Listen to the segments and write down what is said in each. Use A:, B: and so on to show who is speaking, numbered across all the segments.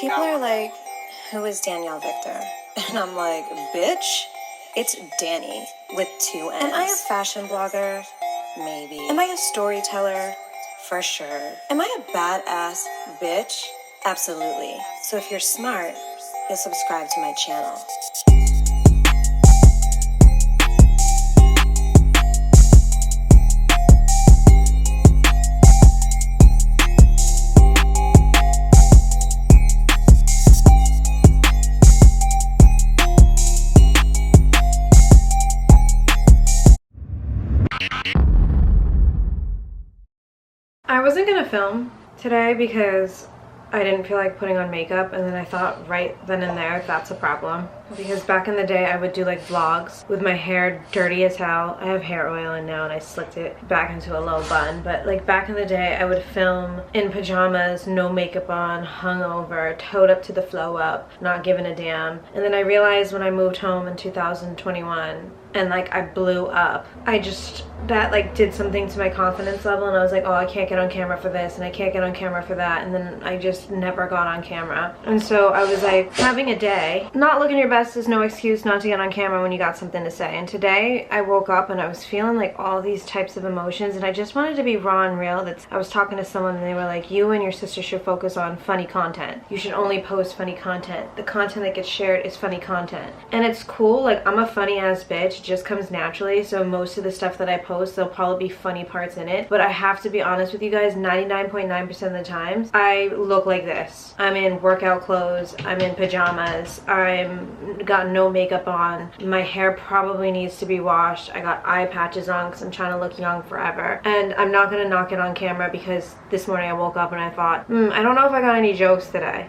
A: People are like, who is Danielle Victor? And I'm like, bitch, it's Danny with 2 N's. Am I a fashion blogger? Maybe. Am I a storyteller? For sure. Am I a badass bitch? Absolutely. So if you're smart, you'll subscribe to my channel.
B: I wasn't gonna film today because I didn't feel like putting on makeup, and then I thought right then and there that's a problem, because back in the day I would do like vlogs with my hair dirty as hell. I have hair oil in now and I slicked it back into a low bun, but like back in the day I would film in pajamas, no makeup on, hungover, toed up to the flow up, not giving a damn. And then I realized when I moved home in 2021 and like I blew up, that like did something to my confidence level, and I was like, oh, I can't get on camera for this and I can't get on camera for that, and then I just never got on camera. And so I was like, having a day, not looking your best is no excuse not to get on camera when you got something to say. And today I woke up and I was feeling like all these types of emotions, and I just wanted to be raw and real. I was talking to someone and they were like, you and your sister should focus on funny content. You should only post funny content. The content that gets shared is funny content. And it's cool, like I'm a funny ass bitch, it just comes naturally, so most of the stuff that I post, there'll probably be funny parts in it. But I have to be honest with you guys, 99.9% of the times I look like this. I'm in workout clothes, I'm in pajamas, I'm got no makeup on, my hair probably needs to be washed, I got eye patches on because I'm trying to look young forever, and I'm not gonna knock it on camera because this morning I woke up and I thought, I don't know if I got any jokes today.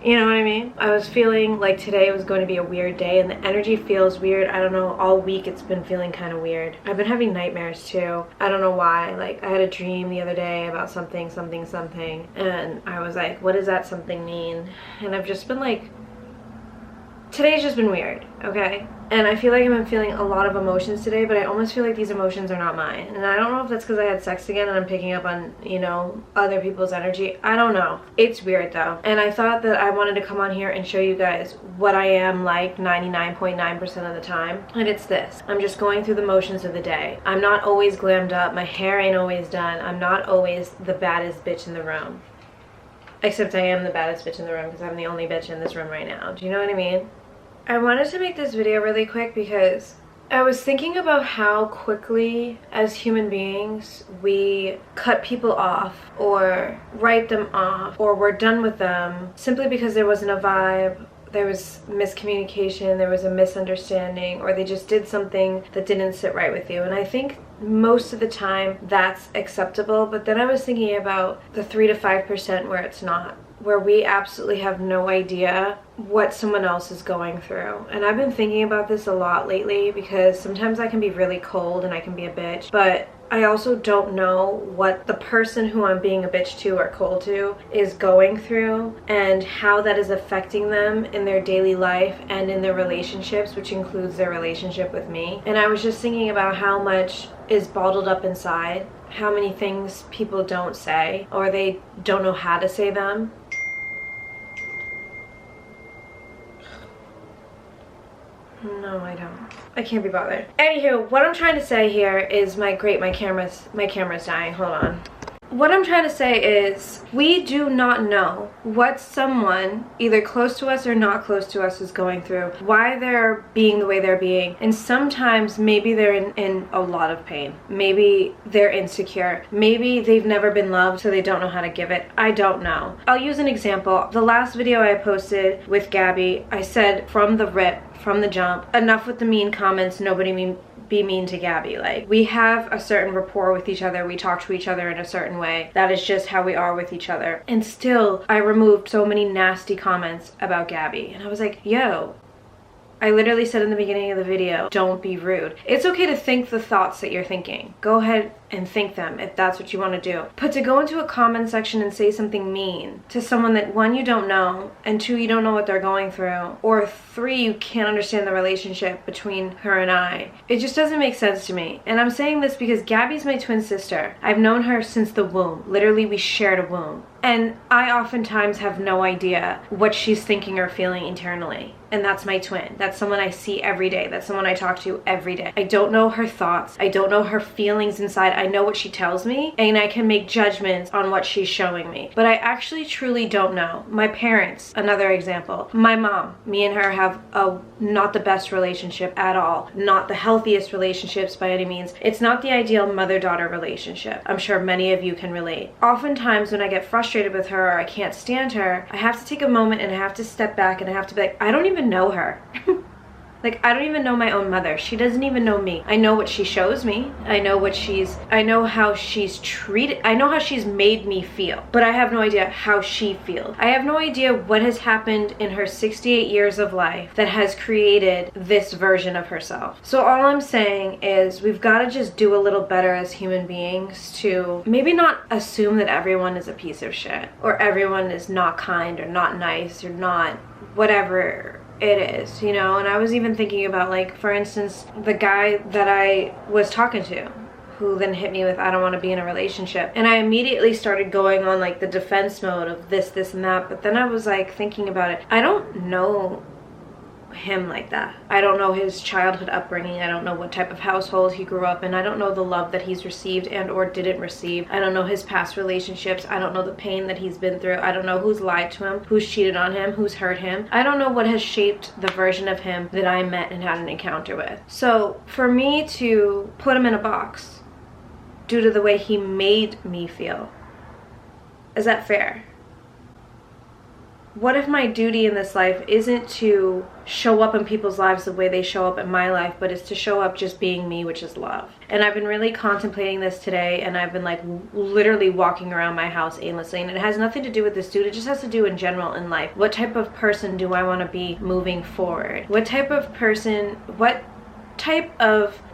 B: You know what I mean? I was feeling like today was going to be a weird day, and the energy feels weird. I don't know, all week it's been feeling kind of weird. I've been having nightmares too. I don't know why. Like I had a dream the other day about something, and I was like, what does that something mean? And I've just been like, today's just been weird, okay? And I feel like I've been feeling a lot of emotions today, but I almost feel like these emotions are not mine. And I don't know if that's because I had sex again and I'm picking up on, you know, other people's energy. I don't know. It's weird though. And I thought that I wanted to come on here and show you guys what I am like 99.9% of the time. And it's this. I'm just going through the motions of the day. I'm not always glammed up. My hair ain't always done. I'm not always the baddest bitch in the room. Except I am the baddest bitch in the room because I'm the only bitch in this room right now. Do you know what I mean? I wanted to make this video really quick because I was thinking about how quickly as human beings we cut people off or write them off or we're done with them simply because there wasn't a vibe, there was miscommunication, there was a misunderstanding, or they just did something that didn't sit right with you. And I think most of the time that's acceptable, but then I was thinking about the 3 to 5% where it's not, where we absolutely have no idea what someone else is going through. And I've been thinking about this a lot lately because sometimes I can be really cold and I can be a bitch, but I also don't know what the person who I'm being a bitch to or cold to is going through and how that is affecting them in their daily life and in their relationships, which includes their relationship with me. And I was just thinking about how much is bottled up inside, how many things people don't say or they don't know how to say them. No, I don't. I can't be bothered. Anywho, what I'm trying to say here is my camera's dying. Hold on. What I'm trying to say is we do not know what someone either close to us or not close to us is going through, why they're being the way they're being, and sometimes maybe they're in a lot of pain. Maybe they're insecure. Maybe they've never been loved so they don't know how to give it. I don't know. I'll use an example. The last video I posted with Gabby, I said from the rip, from the jump, enough with the mean comments, nobody be mean to Gabby. Like, we have a certain rapport with each other, we talk to each other in a certain way, that is just how we are with each other. And still I removed so many nasty comments about Gabby, and I was like, yo, I literally said in the beginning of the video, don't be rude. It's okay to think the thoughts that you're thinking. Go ahead and think them if that's what you want to do. But to go into a comment section and say something mean to someone that, one, you don't know, and two, you don't know what they're going through, or three, you can't understand the relationship between her and I, it just doesn't make sense to me. And I'm saying this because Gabby's my twin sister. I've known her since the womb. Literally, we shared a womb. And I oftentimes have no idea what she's thinking or feeling internally. And that's my twin. That's someone I see every day. That's someone I talk to every day. I don't know her thoughts. I don't know her feelings inside. I know what she tells me, and I can make judgments on what she's showing me. But I actually truly don't know. My parents, another example. My mom, me and her have not the best relationship at all. Not the healthiest relationships by any means. It's not the ideal mother-daughter relationship. I'm sure many of you can relate. Oftentimes when I get frustrated with her or I can't stand her, I have to take a moment and I have to step back and I have to be like, I don't even know her. Like, I don't even know my own mother. She doesn't even know me. I know what she shows me. I know how she's treated. I know how she's made me feel. But I have no idea how she feels. I have no idea what has happened in her 68 years of life that has created this version of herself. So all I'm saying is we've got to just do a little better as human beings to maybe not assume that everyone is a piece of shit, or everyone is not kind or not nice or not whatever it is, you know. And I was even thinking about, like, for instance, the guy that I was talking to, who then hit me with, I don't want to be in a relationship. And I immediately started going on like the defense mode of this and that. But then I was like thinking about it. I don't know him like that. I don't know his childhood upbringing. I don't know what type of household he grew up in. I don't know the love that he's received and or didn't receive. I don't know his past relationships. I don't know the pain that he's been through. I don't know who's lied to him, who's cheated on him, who's hurt him. I don't know what has shaped the version of him that I met and had an encounter with. So for me to put him in a box due to the way he made me feel, is that fair? What if my duty in this life isn't to show up in people's lives the way they show up in my life, but it's to show up just being me, which is love? And I've been really contemplating this today, and I've been like literally walking around my house aimlessly, and it has nothing to do with this dude. It just has to do in general in life. What type of person do I want to be moving forward? What type of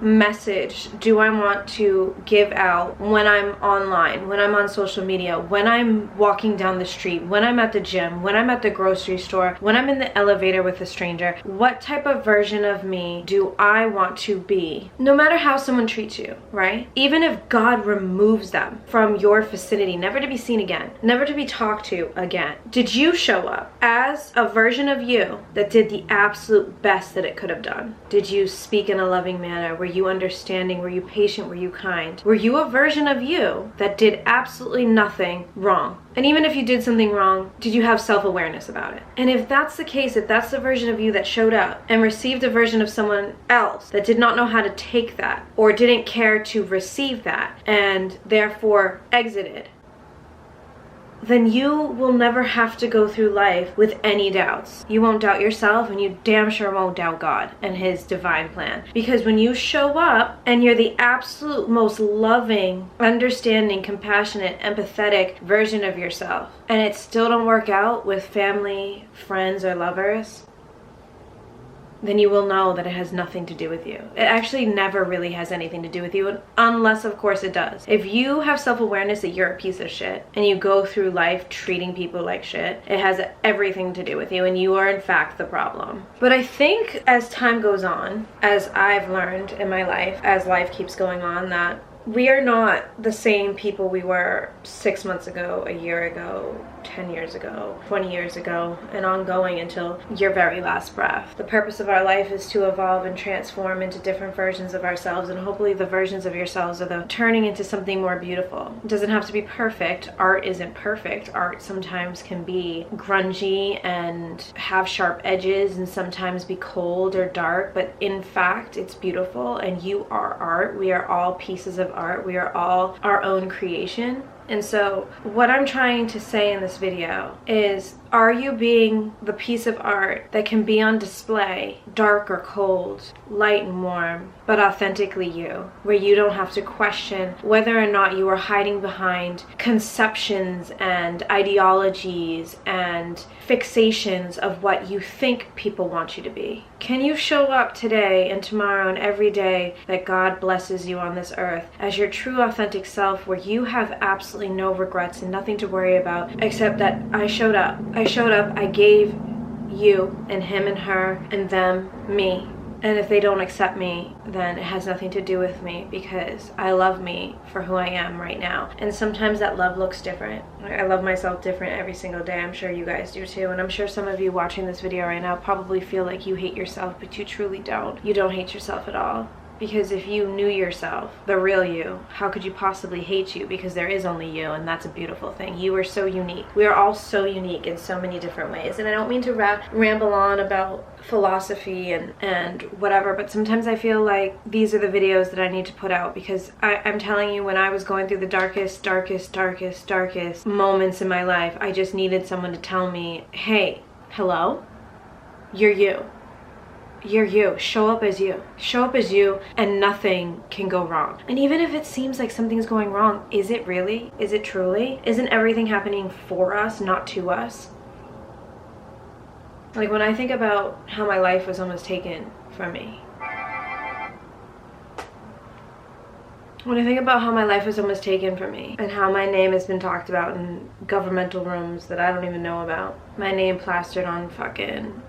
B: message do I want to give out when I'm online, when I'm on social media, when I'm walking down the street, when I'm at the gym, when I'm at the grocery store, when I'm in the elevator with a stranger? What type of version of me do I want to be? No matter how someone treats you, right? Even if God removes them from your vicinity, never to be seen again, never to be talked to again, did you show up as a version of you that did the absolute best that it could have done? Did you speak in a loving manner? Were you understanding? Were you patient? Were you kind? Were you a version of you that did absolutely nothing wrong? And even if you did something wrong, did you have self-awareness about it? And if that's the case, if that's the version of you that showed up and received a version of someone else that did not know how to take that or didn't care to receive that and therefore exited, then you will never have to go through life with any doubts. You won't doubt yourself, and you damn sure won't doubt God and his divine plan. Because when you show up and you're the absolute most loving, understanding, compassionate, empathetic version of yourself, and it still don't work out with family, friends, or lovers, then you will know that it has nothing to do with you. It actually never really has anything to do with you, unless of course it does. If you have self-awareness that you're a piece of shit and you go through life treating people like shit, it has everything to do with you, and you are in fact the problem. But I think as time goes on, as I've learned in my life, as life keeps going on, that we are not the same people we were 6 months ago, a year ago, 10 years ago, 20 years ago, and ongoing until your very last breath. The purpose of our life is to evolve and transform into different versions of ourselves, and hopefully the versions of yourselves are the turning into something more beautiful. It doesn't have to be perfect. Art isn't perfect. Art sometimes can be grungy and have sharp edges and sometimes be cold or dark, but in fact it's beautiful, and you are art. We are all pieces of art. We are all our own creation. And so what I'm trying to say in this video is, are you being the piece of art that can be on display, dark or cold, light and warm, but authentically you, where you don't have to question whether or not you are hiding behind conceptions and ideologies and fixations of what you think people want you to be? Can you show up today and tomorrow and every day that God blesses you on this earth as your true authentic self, where you have absolutely no regrets and nothing to worry about except that I showed up, I gave you and him and her and them me And if they don't accept me, then it has nothing to do with me, because I love me for who I am right now. And sometimes that love looks different. I love myself different every single day. I'm sure you guys do too. And I'm sure some of you watching this video right now probably feel like you hate yourself, but you truly don't. You don't hate yourself at all. Because if you knew yourself, the real you, how could you possibly hate you? Because there is only you, and that's a beautiful thing. You are so unique. We are all so unique in so many different ways. And I don't mean to ramble on about philosophy and whatever, but sometimes I feel like these are the videos that I need to put out, because I'm telling you, when I was going through the darkest moments in my life, I just needed someone to tell me, hey, hello, you're you. You're you. Show up as you. Show up as you, and nothing can go wrong. And even if it seems like something's going wrong, is it really? Is it truly? Isn't everything happening for us, not to us? Like, when I think about how my life was almost taken from me. When I think about how my life was almost taken from me, and how my name has been talked about in governmental rooms that I don't even know about. My name plastered on fucking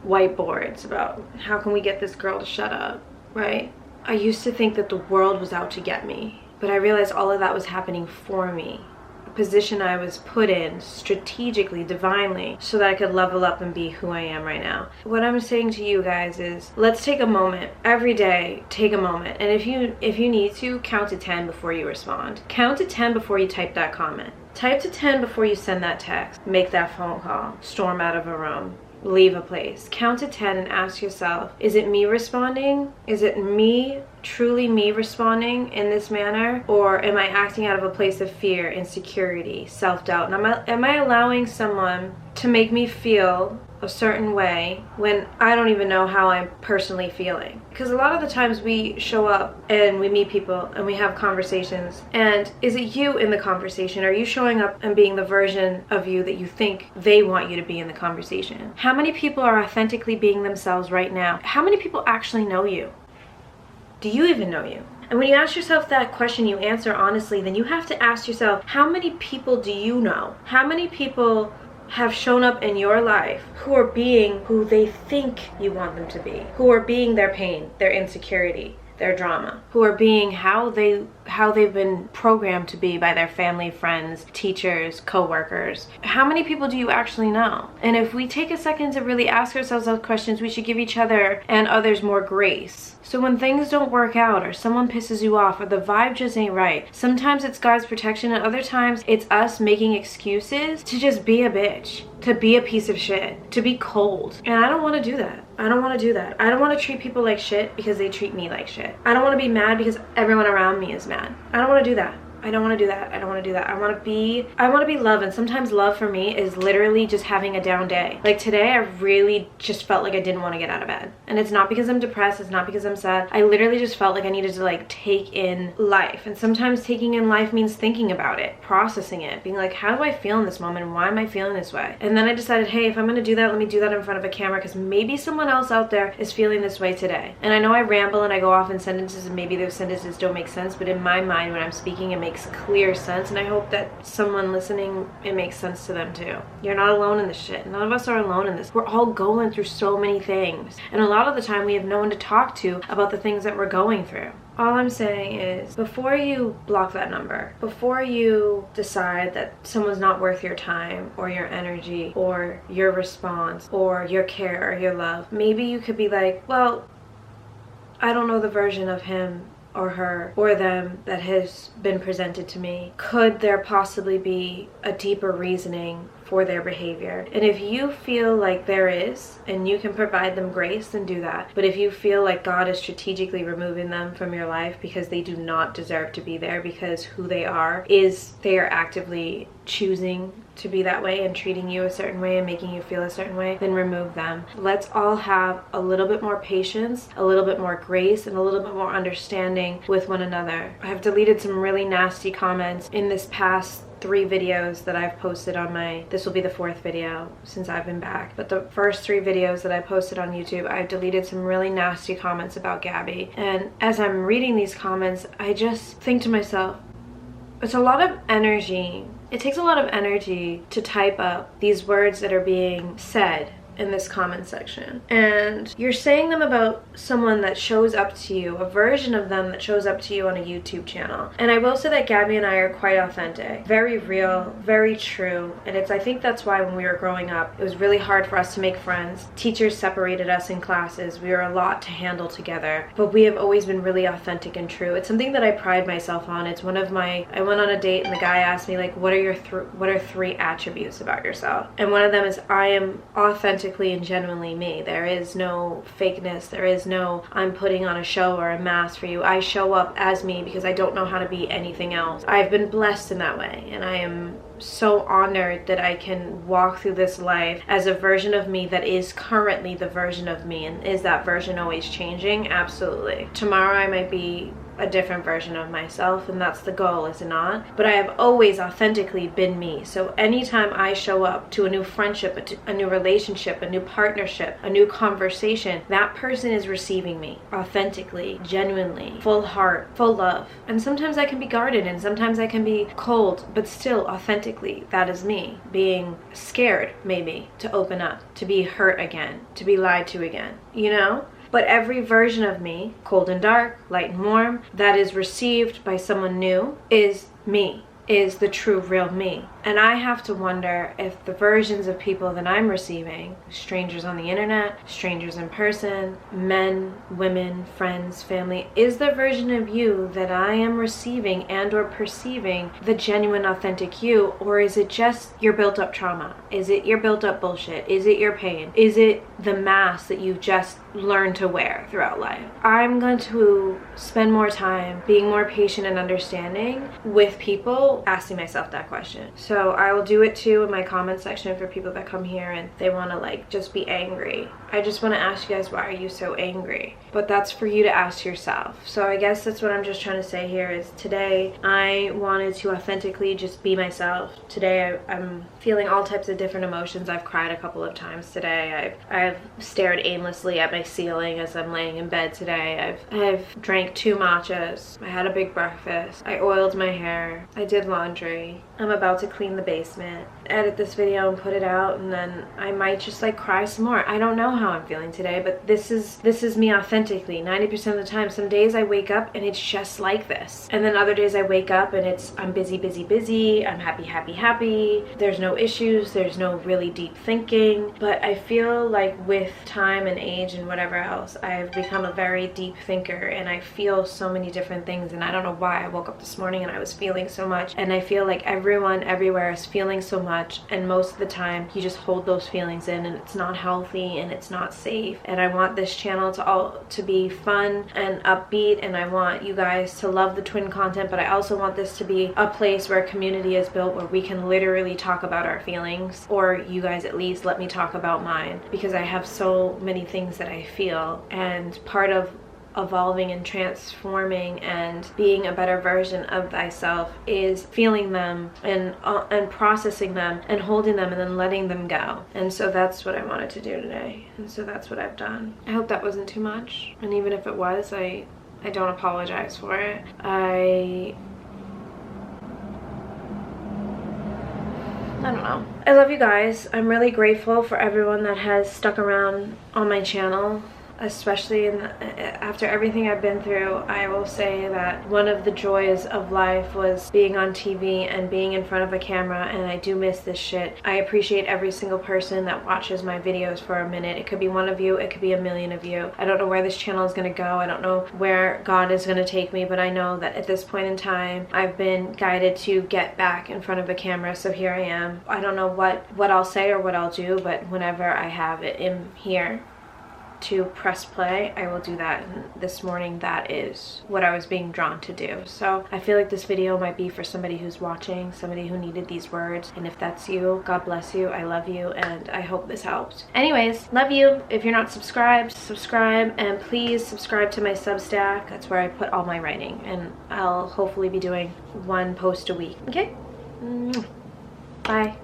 B: whiteboards about how can we get this girl to shut up, right? I used to think that the world was out to get me, but I realized all of that was happening for me. A position I was put in strategically, divinely, so that I could level up and be who I am right now. What I'm saying to you guys is, let's take a moment. Every day, take a moment. And if you need to, count to 10 before you respond. Count to 10 before you type that comment. Type to 10 before you send that text. Make that phone call. Storm out of a room. Leave a place. Count to 10 and ask yourself, is it me responding? Is it me, truly me responding in this manner? Or am I acting out of a place of fear, insecurity, self-doubt? And am I allowing someone to make me feel a certain way when I don't even know how I'm personally feeling? Because a lot of the times we show up and we meet people and we have conversations, and is it you in the conversation? Are you showing up and being the version of you that you think they want you to be in the conversation? How many people are authentically being themselves right now? How many people actually know you? Do you even know you? And when you ask yourself that question, you answer honestly, then you have to ask yourself, how many people do you know? How many people have shown up in your life who are being who they think you want them to be, who are being their pain, their insecurity, their drama, who are being how they've been programmed to be by their family, friends, teachers, co-workers? How many people do you actually know? And if we take a second to really ask ourselves those questions, we should give each other and others more grace. So when things don't work out, or someone pisses you off, or the vibe just ain't right, sometimes it's God's protection, and other times it's us making excuses to just be a bitch, to be a piece of shit, to be cold. And I don't want to do that. I don't want to do that. I don't want to treat people like shit because they treat me like shit. I don't want to be mad because everyone around me is mad. I don't want to do that. I don't want to do that. I don't want to do that. I want to be love. And sometimes love for me is literally just having a down day. Like today, I really just felt like I didn't want to get out of bed. And it's not because I'm depressed. It's not because I'm sad. I literally just felt like I needed to like take in life. And sometimes taking in life means thinking about it, processing it, being like, how do I feel in this moment? Why am I feeling this way? And then I decided, hey, if I'm going to do that, let me do that in front of a camera, because maybe someone else out there is feeling this way today. And I know I ramble and I go off in sentences, and maybe those sentences don't make sense, but in my mind, when I'm speaking, it makes clear sense, and I hope that someone listening, it makes sense to them too. You're not alone in this shit. None of us are alone in this. We're all going through so many things, and a lot of the time we have no one to talk to about the things that we're going through. All I'm saying is, before you block that number, before you decide that someone's not worth your time or your energy or your response or your care or your love, maybe you could be like, well, I don't know the version of him or her or them that has been presented to me. Could there possibly be a deeper reasoning for their behavior? And if you feel like there is, and you can provide them grace, then do that. But if you feel like God is strategically removing them from your life because they do not deserve to be there, because who they are is they are actively choosing to be that way and treating you a certain way and making you feel a certain way, then remove them. Let's all have a little bit more patience, a little bit more grace, and a little bit more understanding with one another. I have deleted some really nasty comments in this past 3 videos that I've posted on this will be the 4th video since I've been back, but the first 3 videos that I posted on YouTube, I've deleted some really nasty comments about Gabby. And as I'm reading these comments, I just think to myself, it's a lot of energy. It takes a lot of energy to type up these words that are being said in this comment section, and you're saying them about someone that shows up to you, a version of them that shows up to you on a YouTube channel. And I will say that Gabby and I are quite authentic, very real, very true. And I think that's why when we were growing up, it was really hard for us to make friends. Teachers separated us in classes. We were a lot to handle together, but we have always been really authentic and true. It's something that I pride myself on. It's one of my, I went on a date and the guy asked me like, what are 3 attributes about yourself? And one of them is I am authentically and genuinely me. There is no fakeness. There is no I'm putting on a show or a mask for you. I show up as me because I don't know how to be anything else. I've been blessed in that way, and I am so honored that I can walk through this life as a version of me that is currently the version of me. And is that version always changing? Absolutely. Tomorrow I might be a different version of myself, and that's the goal, is it not? But I have always authentically been me. So anytime I show up to a new friendship, a new relationship, a new partnership, a new conversation, that person is receiving me authentically, genuinely, full heart, full love. And sometimes I can be guarded and sometimes I can be cold, but still authentically, that is me. Being scared, maybe, to open up, to be hurt again, to be lied to again, you know? But every version of me, cold and dark, light and warm, that is received by someone new is me, is the true real me. And I have to wonder if the versions of people that I'm receiving, strangers on the internet, strangers in person, men, women, friends, family, is the version of you that I am receiving and or perceiving the genuine, authentic you? Or is it just your built up trauma? Is it your built up bullshit? Is it your pain? Is it the mask that you've just learned to wear throughout life? I'm going to spend more time being more patient and understanding with people, asking myself that question. So I will do it too in my comment section for people that come here and they want to like just be angry. I just want to ask you guys, why are you so angry? But that's for you to ask yourself. So I guess that's what I'm just trying to say here is today I wanted to authentically just be myself. Today I'm feeling all types of different emotions. I've cried a couple of times today. I've stared aimlessly at my ceiling as I'm laying in bed today. I've drank 2 matchas. I had a big breakfast. I oiled my hair. I did laundry. I'm about to clean the basement, edit this video and put it out, and then I might just like cry some more. I don't know how I'm feeling today, but this is me authentically. 90% of the time, some days I wake up and it's just like this. And then other days I wake up and I'm busy, busy, busy. I'm happy, happy, happy. There's no issues. There's no really deep thinking. But I feel like with time and age and whatever else, I've become a very deep thinker and I feel so many different things. And I don't know why I woke up this morning and I was feeling so much. And I feel like everyone everywhere is feeling so much. And most of the time you just hold those feelings in and it's not healthy and it's not safe. And I want this channel to be fun and upbeat, and I want you guys to love the twin content, but I also want this to be a place where a community is built where we can literally talk about our feelings, or you guys at least let me talk about mine, because I have so many things that I feel, and part of evolving and transforming and being a better version of thyself is feeling them and processing them and holding them and then letting them go. And so that's what I wanted to do today, and so that's what I've done. I hope that wasn't too much, and even if it was, I don't apologize for it. I don't know. I love you guys. I'm really grateful for everyone that has stuck around on my channel, especially after everything I've been through. I will say that one of the joys of life was being on TV and being in front of a camera, and I do miss this shit. I appreciate every single person that watches my videos for a minute. It could be one of you, it could be a million of you. I don't know where this channel is going to go. I don't know where God is going to take me, but I know that at this point in time, I've been guided to get back in front of a camera, so here I am. I don't know what I'll say or what I'll do, but whenever I have it in here to press play, I will do that. And this morning, that is what I was being drawn to do. So I feel like this video might be for somebody who's watching, somebody who needed these words. And if that's you, God bless you. I love you, and I hope this helped. Anyways, love you. If you're not subscribed, subscribe, and please subscribe to my Substack. That's where I put all my writing, and I'll hopefully be doing 1 post a week. Okay? Bye.